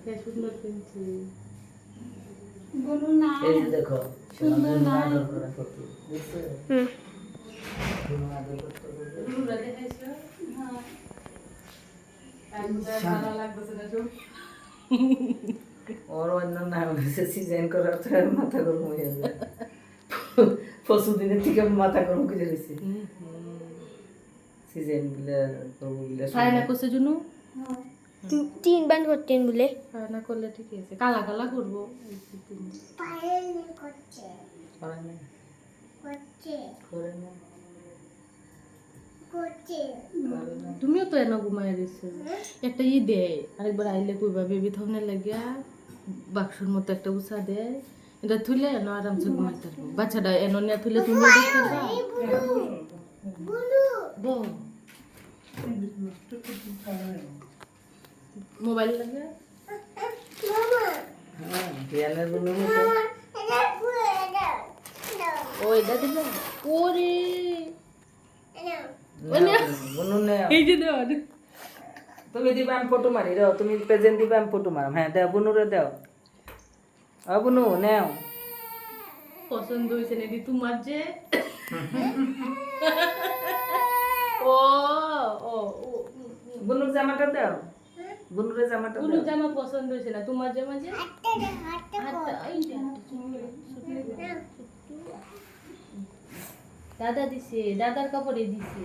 কে সুন্দর কিনছি বলুন না এই যে দেখো সুন্দর না আদর করা কত দেখছো তুমি আদর করতে গুরুরা দেখাইছো হ্যাঁ একদম ভালো লাগতেছে না সব ওর অন্য না হয়েছে সিজন করার তো মাথা গরম হয়ে যায় পরশু দিনের থেকে মাথা গরম করে রয়েছে সিজন গুলা করবো গুলা ফায়না করছে জুনু হ্যাঁ 3 বান করতেন বলে ফায়না করলে ঠিকই আছে কালা কালা করবো করে না করে না করে না তুমিও তো এনে ঘুমাই দিছো একটা ই দেয় আরেকবার আইলে কইবা বেবি থামনে লাগিয়া বাক্সর মতো একটা উষা দেয় এটা থুলে এনে আরামসে ঘুমাইতে পারবো বাচ্চাটা এনে নিয়ে থুলে তুমিও দেখতে পারবা বল মোবাইল লাগে হ্যাঁ রিয়ানের বন্ধু ও এটা দিবে ওরে বনু নে এই যে দেওয়া তুমি দিবা আমি ফটো মারি দাও তুমি প্রেজেন্ট দিবা আমি ফটো মারাম হ্যাঁ দাও বনুরে দাও বনু নেও পছন্দ হয়েছে নাকি তোমার যে ও ও বনুর জামাটা দাও বনুরে জামাটা কোনো দাও জামা পছন্দ হয়েছে না তোমার জামা যে দাদা দিছে দাদার কাপড়ে দিছে